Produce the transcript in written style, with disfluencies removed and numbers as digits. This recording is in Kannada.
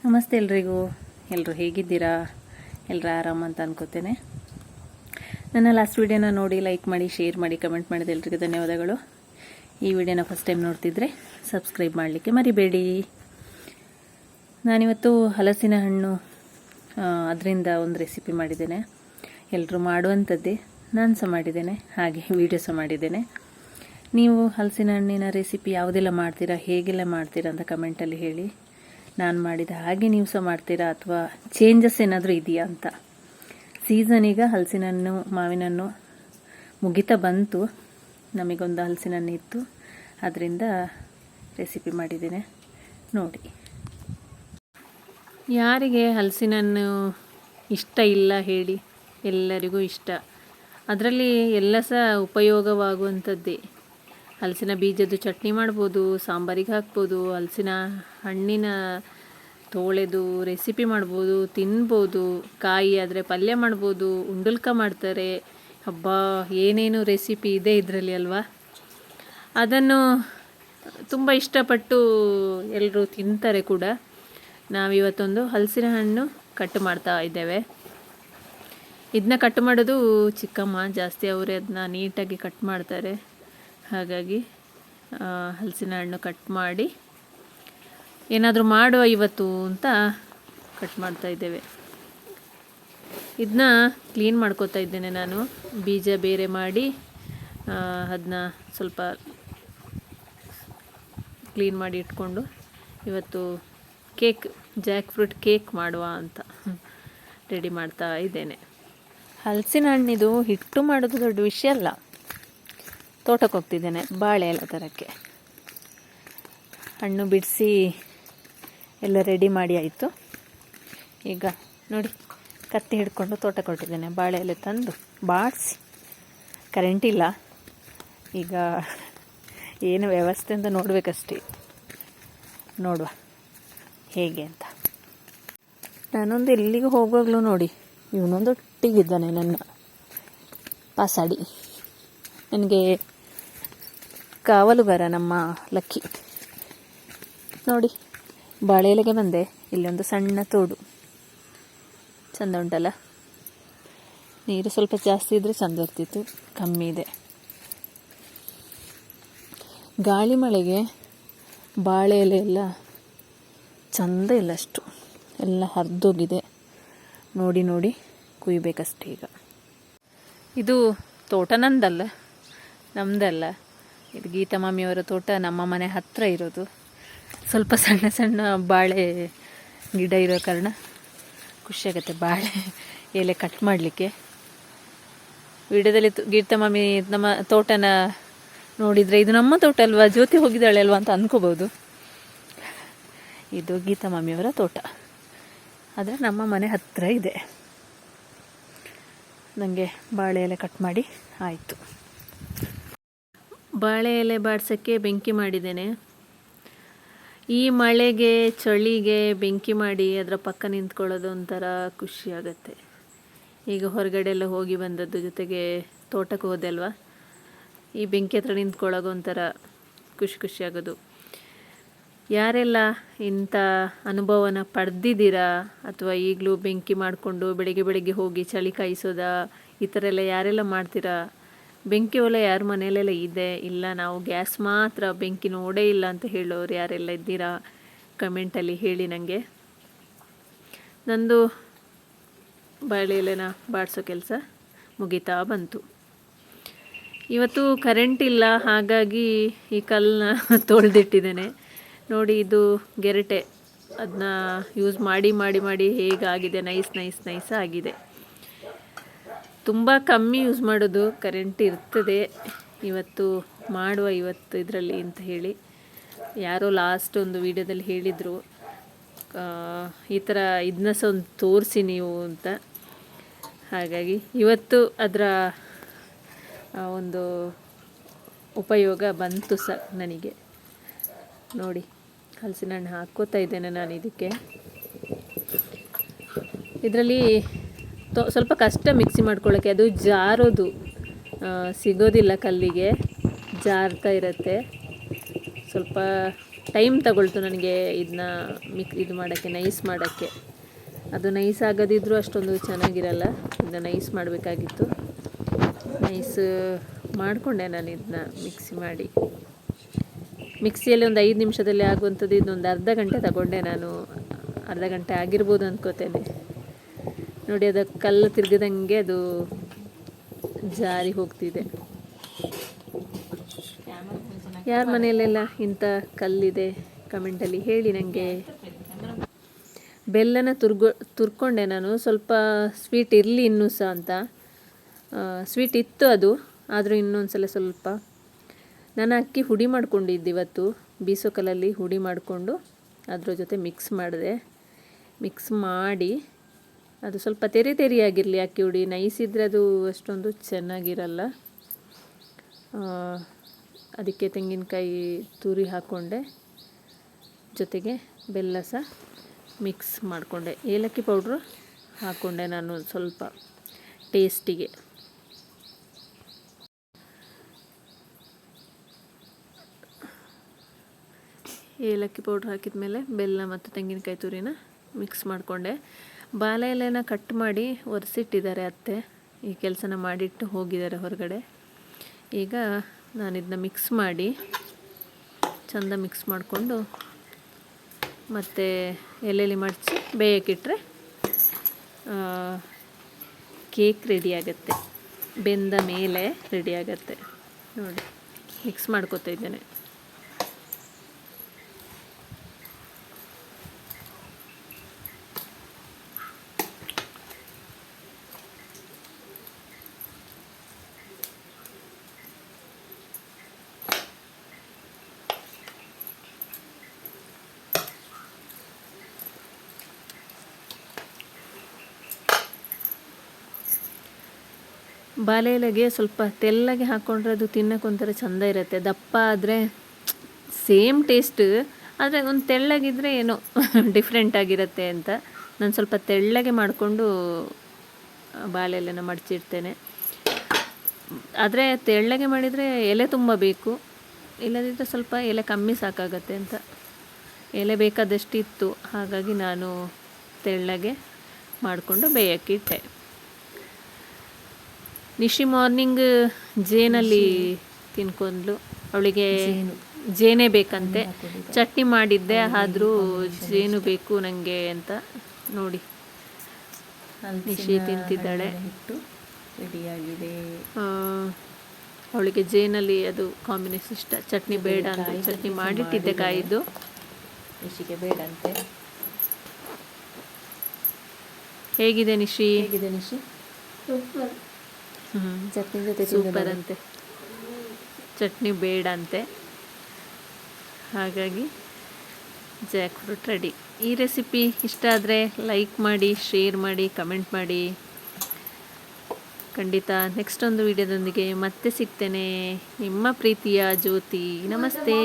ನಮಸ್ತೆ ಎಲ್ರಿಗೂ. ಎಲ್ಲರೂ ಹೇಗಿದ್ದೀರಾ? ಎಲ್ಲರೂ ಆರಾಮ ಅಂತ ಅನ್ಕೋತೇನೆ. ನನ್ನ ಲಾಸ್ಟ್ ವಿಡಿಯೋನ ನೋಡಿ ಲೈಕ್ ಮಾಡಿ, ಶೇರ್ ಮಾಡಿ, ಕಮೆಂಟ್ ಮಾಡಿದ ಎಲ್ರಿಗೂ ಧನ್ಯವಾದಗಳು. ಈ ವಿಡಿಯೋನ ಫಸ್ಟ್ ಟೈಮ್ ನೋಡ್ತಿದ್ರೆ ಸಬ್ಸ್ಕ್ರೈಬ್ ಮಾಡಲಿಕ್ಕೆ ಮರಿಬೇಡಿ. ನಾನಿವತ್ತು ಹಲಸಿನ ಹಣ್ಣು ಅದರಿಂದ ಒಂದು ರೆಸಿಪಿ ಮಾಡಿದ್ದೇನೆ. ಎಲ್ಲರೂ ಮಾಡುವಂಥದ್ದೇ, ನಾನು ಸಹ ಮಾಡಿದ್ದೇನೆ, ಹಾಗೆ ವಿಡಿಯೋ ಸಹ ಮಾಡಿದ್ದೇನೆ. ನೀವು ಹಲಸಿನ ಹಣ್ಣಿನ ರೆಸಿಪಿ ಯಾವುದೆಲ್ಲ ಮಾಡ್ತೀರಾ, ಹೇಗೆಲ್ಲ ಮಾಡ್ತೀರಾ ಅಂತ ಕಮೆಂಟಲ್ಲಿ ಹೇಳಿ. ನಾನು ಮಾಡಿದ ಹಾಗೆ ನೀವು ಸಹ ಮಾಡ್ತೀರಾ ಅಥವಾ ಚೇಂಜಸ್ ಏನಾದರೂ ಇದೆಯಾ ಅಂತ. ಸೀಸನ್ ಈಗ ಹಲಸಿನ ಹಣ್ಣು, ಮಾವಿನ ಹಣ್ಣು ಮುಗಿತಾ ಬಂತು. ನಮಗೊಂದು ಹಲಸಿನ ಹಣ್ಣು ಇತ್ತು, ಅದರಿಂದ ರೆಸಿಪಿ ಮಾಡಿದ್ದೇನೆ ನೋಡಿ. ಯಾರಿಗೆ ಹಲಸಿನ ಹಣ್ಣು ಇಷ್ಟ ಇಲ್ಲ ಹೇಳಿ? ಎಲ್ಲರಿಗೂ ಇಷ್ಟ. ಅದರಲ್ಲಿ ಎಲ್ಲ ಸಹ ಉಪಯೋಗವಾಗುವಂಥದ್ದೇ. ಹಲಸಿನ ಬೀಜದ್ದು ಚಟ್ನಿ ಮಾಡ್ಬೋದು, ಸಾಂಬಾರಿಗೆ ಹಾಕ್ಬೋದು, ಹಲಸಿನ ಹಣ್ಣಿನ ತೋಳೆದು ರೆಸಿಪಿ ಮಾಡ್ಬೋದು, ತಿನ್ಬೋದು. ಕಾಯಿ ಆದರೆ ಪಲ್ಯ ಮಾಡ್ಬೋದು, ಉಂಡುಲ್ಕ ಮಾಡ್ತಾರೆ. ಹಬ್ಬ ಏನೇನು ರೆಸಿಪಿ ಇದೆ ಇದರಲ್ಲಿ ಅಲ್ವಾ. ಅದನ್ನು ತುಂಬ ಇಷ್ಟಪಟ್ಟು ಎಲ್ಲರೂ ತಿಂತಾರೆ ಕೂಡ. ನಾವಿವತ್ತೊಂದು ಹಲಸಿನ ಹಣ್ಣು ಕಟ್ ಮಾಡ್ತಾ ಇದ್ದೇವೆ. ಇದನ್ನ ಕಟ್ ಮಾಡೋದು ಚಿಕ್ಕಮ್ಮ, ಜಾಸ್ತಿ ಅವರೇ ಅದನ್ನ ನೀಟಾಗಿ ಕಟ್ ಮಾಡ್ತಾರೆ. ಹಾಗಾಗಿ ಹಲಸಿನ ಹಣ್ಣು ಕಟ್ ಮಾಡಿ ಏನಾದರೂ ಮಾಡುವ ಇವತ್ತು ಅಂತ ಕಟ್ ಮಾಡ್ತಾ ಇದ್ದೇವೆ. ಇದನ್ನ ಕ್ಲೀನ್ ಮಾಡ್ಕೋತಾ ಇದ್ದೇನೆ ನಾನು. ಬೀಜ ಬೇರೆ ಮಾಡಿ ಅದನ್ನ ಸ್ವಲ್ಪ ಕ್ಲೀನ್ ಮಾಡಿ ಇಟ್ಕೊಂಡು ಇವತ್ತು ಜಾಕ್ ಫ್ರೂಟ್ ಕೇಕ್ ಮಾಡುವ ಅಂತ ರೆಡಿ ಮಾಡ್ತಾ ಇದ್ದೇನೆ. ಹಲಸಿನ ಹಣ್ಣಿದು ಹಿಟ್ಟು ಮಾಡೋದು ದೊಡ್ಡ ವಿಷಯ ಅಲ್ಲ. ತೋಟಕ್ಕೆ ಹೋಗ್ತಿದ್ದೇನೆ ಬಾಳೆ ಎಲ್ಲ ತರಕ್ಕೆ. ಹಣ್ಣು ಬಿಡಿಸಿ ಎಲ್ಲ ರೆಡಿ ಮಾಡಿ ಆಯಿತು. ಈಗ ನೋಡಿ, ಕತ್ತಿ ಹಿಡ್ಕೊಂಡು ತೋಟಕ್ಕೆ ಹೊರಟಿದ್ದೇನೆ. ಬಾಳೆ ಎಲೆ ತಂದು ಬಾಡಿಸಿ, ಕರೆಂಟ್ ಇಲ್ಲ ಈಗ. ಏನು ವ್ಯವಸ್ಥೆ ಅಂತ ನೋಡಬೇಕಷ್ಟೇ. ನೋಡುವ ಹೇಗೆ ಅಂತ. ನಾನೊಂದು ಎಲ್ಲಿಗೆ ಹೋಗುವಾಗಲೂ ನೋಡಿ, ಇವನೊಂದು ಒಟ್ಟಿಗಿದ್ದಾನೆ ನನ್ನ ಪಾಸಾಡಿ. ನನಗೆ ಕಾವಲುಗಾರ ನಮ್ಮ ಲಕ್ಕಿ. ನೋಡಿ, ಬಾಳೆ ಎಲೆಗೆ ಬಂದೆ. ಇಲ್ಲೊಂದು ಸಣ್ಣ ತೋಡು, ಚಂದ ಉಂಟಲ್ಲ. ನೀರು ಸ್ವಲ್ಪ ಜಾಸ್ತಿ ಇದ್ದರೆ ಚಂದ ಇರ್ತಿತ್ತು, ಕಮ್ಮಿ ಇದೆ. ಗಾಳಿ ಮಳೆಗೆ ಬಾಳೆ ಎಲೆ ಎಲ್ಲ ಚಂದ ಇಲ್ಲ, ಅಷ್ಟು ಎಲ್ಲ ಹರಿದೋಗಿದೆ. ನೋಡಿ ನೋಡಿ ಕುಯ್ಬೇಕಷ್ಟೇ ಈಗ. ಇದು ತೋಟ ನಂದಲ್ಲ, ನಮ್ಮದಲ್ಲ. ಇದು ಗೀತಾ ಮಾಮಿಯವರ ತೋಟ, ನಮ್ಮ ಮನೆ ಹತ್ತಿರ ಇರೋದು. ಸ್ವಲ್ಪ ಸಣ್ಣ ಸಣ್ಣ ಬಾಳೆ ಗಿಡ ಇರೋ ಕಾರಣ ಖುಷಿಯಾಗುತ್ತೆ ಬಾಳೆ ಎಲೆ ಕಟ್ ಮಾಡಲಿಕ್ಕೆ. ವಿಡಿಯೋದಲ್ಲಿ ಗೀತಾ ಮಾಮಿ ನಮ್ಮ ತೋಟನ ನೋಡಿದರೆ ಇದು ನಮ್ಮ ತೋಟ ಅಲ್ವಾ, ಜ್ಯೋತಿ ಹೋಗಿದ್ದಾಳೆ ಅಲ್ವಾ ಅಂತ ಅಂದ್ಕೋಬೋದು. ಇದು ಗೀತಾ ಮಾಮಿಯವರ ತೋಟ, ಆದರೆ ನಮ್ಮ ಮನೆ ಹತ್ತಿರ ಇದೆ. ನನಗೆ ಬಾಳೆ ಎಲೆ ಕಟ್ ಮಾಡಿ ಆಯಿತು. ಬಾಳೆ ಎಲೆ ಬಾಡ್ಸೋಕ್ಕೆ ಬೆಂಕಿ ಮಾಡಿದ್ದೇನೆ. ಈ ಮಳೆಗೆ ಚಳಿಗೆ ಬೆಂಕಿ ಮಾಡಿ ಅದರ ಪಕ್ಕ ನಿಂತ್ಕೊಳ್ಳೋದು ಒಂಥರ ಖುಷಿಯಾಗತ್ತೆ. ಈಗ ಹೊರಗಡೆ ಎಲ್ಲ ಹೋಗಿ ಬಂದದ್ದು, ಜೊತೆಗೆ ತೋಟಕ್ಕೆ ಹೋದೆ ಅಲ್ವಾ, ಈ ಬೆಂಕಿ ಹತ್ರ ನಿಂತ್ಕೊಳ್ಳೋದು ಒಂಥರ ಖುಷಿಯಾಗೋದು. ಯಾರೆಲ್ಲ ಇಂಥ ಅನುಭವನ ಪಡೆದಿದ್ದೀರಾ, ಅಥವಾ ಈಗಲೂ ಬೆಂಕಿ ಮಾಡಿಕೊಂಡು ಬೆಳಿಗ್ಗೆ ಹೋಗಿ ಚಳಿ ಕಾಯಿಸೋದಾ, ಈ ಥರ ಎಲ್ಲ ಯಾರೆಲ್ಲ ಮಾಡ್ತೀರಾ? ಬೆಂಕಿ ಒಲೆ ಯಾರ ಮನೆಯಲ್ಲೆಲ್ಲ ಇದೆ? ಇಲ್ಲ ನಾವು ಗ್ಯಾಸ್ ಮಾತ್ರ, ಬೆಂಕಿ ನೋಡೇ ಇಲ್ಲ ಅಂತ ಹೇಳೋರು ಯಾರೆಲ್ಲ ಇದ್ದೀರಾ ಕಮೆಂಟಲ್ಲಿ ಹೇಳಿ ನನಗೆ. ನಂದು ಬಾಳೆ ಎಲೆನ ಬಾಡಿಸೋ ಕೆಲಸ ಮುಗಿತಾ ಬಂತು. ಇವತ್ತು ಕರೆಂಟ್ ಇಲ್ಲ, ಹಾಗಾಗಿ ಈ ಕಲ್ಲನ್ನ ತೊಳೆದಿಟ್ಟಿದ್ದೇನೆ. ನೋಡಿ, ಇದು ಗೆರಟೆ. ಅದನ್ನ ಯೂಸ್ ಮಾಡಿ ಹೇಗಾಗಿದೆ, ನೈಸ್ ಆಗಿದೆ. ತುಂಬ ಕಮ್ಮಿ ಯೂಸ್ ಮಾಡೋದು, ಕರೆಂಟ್ ಇರ್ತದೆ. ಇವತ್ತು ಇದರಲ್ಲಿ ಅಂತ ಹೇಳಿ ಯಾರೋ ಲಾಸ್ಟ್ ಒಂದು ವಿಡಿಯೋದಲ್ಲಿ ಹೇಳಿದರು, ಈ ಥರ ಇದನ್ನ ಸಹ ಒಂದು ತೋರಿಸಿ ನೀವು ಅಂತ. ಹಾಗಾಗಿ ಇವತ್ತು ಅದರ ಒಂದು ಉಪಯೋಗ ಬಂತು ಸಹ ನನಗೆ. ನೋಡಿ, ಹಲಸಿನ ಹಣ್ಣು ಹಾಕ್ಕೋತಾ ಇದ್ದೇನೆ ನಾನು ಇದಕ್ಕೆ. ಇದರಲ್ಲಿ ಸ್ವಲ್ಪ ಕಷ್ಟ ಮಿಕ್ಸಿ ಮಾಡ್ಕೊಳ್ಳೋಕ್ಕೆ. ಅದು ಜಾರೋದು ಸಿಗೋದಿಲ್ಲ, ಕಲ್ಲಿಗೆ ಜಾರ್ತಾ ಇರುತ್ತೆ. ಸ್ವಲ್ಪ ಟೈಮ್ ತಗೊಳ್ತು ನನಗೆ ಇದನ್ನ ಇದು ಮಾಡೋಕ್ಕೆ, ನೈಸ್ ಮಾಡೋಕ್ಕೆ. ಅದು ನೈಸ್ ಆಗೋದಿದ್ರೂ ಅಷ್ಟೊಂದು ಚೆನ್ನಾಗಿರಲ್ಲ. ಇದನ್ನ ನೈಸ್ ಮಾಡಬೇಕಾಗಿತ್ತು. ನೈಸ್ ಮಾಡಿಕೊಂಡೆ ನಾನು ಇದನ್ನ ಮಿಕ್ಸಿ ಮಾಡಿ. ಮಿಕ್ಸಿಯಲ್ಲಿ ಒಂದು 5 ನಿಮಿಷದಲ್ಲಿ ಆಗುವಂಥದ್ದು ಇದನ್ನೊಂದು ಅರ್ಧ ಗಂಟೆ ತಗೊಂಡೆ ನಾನು. ಅರ್ಧ ಗಂಟೆ ಆಗಿರ್ಬೋದು ಅಂದ್ಕೋತೇನೆ. ನೋಡಿ, ಅದು ಕಲ್ಲು ತಿರ್ಗದಂಗೆ ಅದು ಜಾರಿ ಹೋಗ್ತಿದೆ. ಯಾರ ಮನೆಯಲ್ಲೆಲ್ಲ ಇಂಥ ಕಲ್ಲಿದೆ ಕಮೆಂಟಲ್ಲಿ ಹೇಳಿ ನನಗೆ. ಬೆಲ್ಲನ ತುರ್ಕೊಂಡೆ ನಾನು, ಸ್ವಲ್ಪ ಸ್ವೀಟ್ ಇರಲಿ ಇನ್ನೂ ಸಹ ಅಂತ. ಸ್ವೀಟ್ ಇತ್ತು ಅದು, ಆದರೂ ಇನ್ನೊಂದು ಸಲ ಸ್ವಲ್ಪ. ನಾನು ಅಕ್ಕಿ ಹುಡಿ ಮಾಡ್ಕೊಂಡಿದ್ದೆ ಇವತ್ತು, ಬೀಸೋ ಕಲ್ಲಲ್ಲಿ ಹುಡಿ ಮಾಡಿಕೊಂಡು ಅದ್ರ ಜೊತೆ ಮಿಕ್ಸ್ ಮಾಡಿದೆ. ಮಿಕ್ಸ್ ಮಾಡಿ ಅದು ಸ್ವಲ್ಪ ತೆರಿಯಾಗಿರಲಿ ಅಕ್ಕಿ ಹುಡಿ. ನೈಸ್ ಇದ್ದರೆ ಅದು ಅಷ್ಟೊಂದು ಚೆನ್ನಾಗಿರಲ್ಲ. ಅದಕ್ಕೆ ತೆಂಗಿನಕಾಯಿ ತುರಿ ಹಾಕ್ಕೊಂಡೆ, ಜೊತೆಗೆ ಬೆಲ್ಲ ಸಹ ಮಿಕ್ಸ್ ಮಾಡಿಕೊಂಡೆ. ಏಲಕ್ಕಿ ಪೌಡ್ರು ಹಾಕ್ಕೊಂಡೆ ನಾನು ಸ್ವಲ್ಪ ಟೇಸ್ಟಿಗೆ. ಏಲಕ್ಕಿ ಪೌಡ್ರ್ ಹಾಕಿದ ಮೇಲೆ ಬೆಲ್ಲ ಮತ್ತು ತೆಂಗಿನಕಾಯಿ ತುರಿನ ಮಿಕ್ಸ್ ಮಾಡಿಕೊಂಡೆ. ಬಾಳೆ ಎಲೆನ ಕಟ್ ಮಾಡಿ ಒರೆಸಿಟ್ಟಿದ್ದಾರೆ ಅತ್ತೆ. ಈ ಕೆಲಸನ ಮಾಡಿಟ್ಟು ಹೋಗಿದ್ದಾರೆ ಹೊರಗಡೆ. ಈಗ ನಾನು ಇದನ್ನ ಮಿಕ್ಸ್ ಮಾಡಿ ಚೆಂದ ಮಿಕ್ಸ್ ಮಾಡಿಕೊಂಡು ಮತ್ತು ಎಲೆಯಲ್ಲಿ ಮಡಚಿ ಬೇಯಕ್ಕಿಟ್ರೆ ಕೇಕ್ ರೆಡಿ ಆಗುತ್ತೆ. ಬೆಂದ ಮೇಲೆ ರೆಡಿ ಆಗುತ್ತೆ. ನೋಡಿ, ಮಿಕ್ಸ್ ಮಾಡ್ಕೊತಾ ಇದ್ದೇನೆ. ಬಾಳೆ ಎಲೆಗೆ ಸ್ವಲ್ಪ ತೆಳ್ಳಗೆ ಹಾಕ್ಕೊಂಡ್ರೆ ಅದು ತಿನ್ನೋಕ್ಕೊಂಥರ ಚೆಂದ ಇರುತ್ತೆ. ದಪ್ಪ ಆದರೆ ಸೇಮ್ ಟೇಸ್ಟ್, ಆದರೆ ಒಂದು ತೆಳ್ಳಗಿದ್ರೆ ಏನೋ ಡಿಫ್ರೆಂಟ್ ಆಗಿರುತ್ತೆ ಅಂತ ನಾನು ಸ್ವಲ್ಪ ತೆಳ್ಳಗೆ ಮಾಡಿಕೊಂಡು ಬಾಳೆ ಎಲೆನ ಮಡಚಿಡ್ತೇನೆ. ಆದರೆ ತೆಳ್ಳಗೆ ಮಾಡಿದರೆ ಎಲೆ ತುಂಬ ಬೇಕು, ಇಲ್ಲದಿದ್ದರೆ ಸ್ವಲ್ಪ ಎಲೆ ಕಮ್ಮಿ ಸಾಕಾಗತ್ತೆ ಅಂತ. ಎಲೆ ಬೇಕಾದಷ್ಟಿತ್ತು, ಹಾಗಾಗಿ ನಾನು ತೆಳ್ಳಗೆ ಮಾಡಿಕೊಂಡು ಬೇಯಕ್ಕಿಟ್ಟೆ. ನಿಶಿ ಮಾರ್ನಿಂಗ್ ಜೇನಲ್ಲಿ ತಿನ್ಕೊಂಡ್ಲು. ಅವಳಿಗೆ ಜೇನೇ ಬೇಕಂತೆ. ಚಟ್ನಿ ಮಾಡಿದ್ದೆ, ಆದರೂ ಜೇನು ಬೇಕು ನನಗೆ ಅಂತ. ನೋಡಿ, ನಿಶಿ ತಿಂತಿದ್ದಾಳೆ. ರೆಡಿಯಾಗಿದೆ. ಅವಳಿಗೆ ಜೇನಲ್ಲಿ ಅದು ಕಾಂಬಿನೇಷನ್ ಇಷ್ಟ. ಚಟ್ನಿ ಬೇಡ ಅಂತ ಚಟ್ನಿ ಮಾಡಿಟ್ಟಿದ್ದೆ ಕಾಯಿದ್ದು. ನಿಶಿಗೆ ಬೇಡ ಅಂತೆ. ಹೇಗಿದೆ ನಿಶಿ? ಚಟ್ನಿ ಜೊತೆ ಸೂಪರ್ ಅಂತೆ. ಚಟ್ನಿ ಬೇಡ ಅಂತೆ, ಹಾಗಾಗಿ ಜಾಕ್ ಫ್ರೂಟ್ ರೆಡಿ. ಈ ರೆಸಿಪಿ ಇಷ್ಟ ಆದರೆ ಲೈಕ್ ಮಾಡಿ, ಶೇರ್ ಮಾಡಿ, ಕಮೆಂಟ್ ಮಾಡಿ. ಖಂಡಿತ ನೆಕ್ಸ್ಟ್ ಒಂದು ವಿಡಿಯೋದೊಂದಿಗೆ ಮತ್ತೆ ಸಿಗ್ತೇನೆ. ನಿಮ್ಮ ಪ್ರೀತಿಯ ಜ್ಯೋತಿ. ನಮಸ್ತೆ.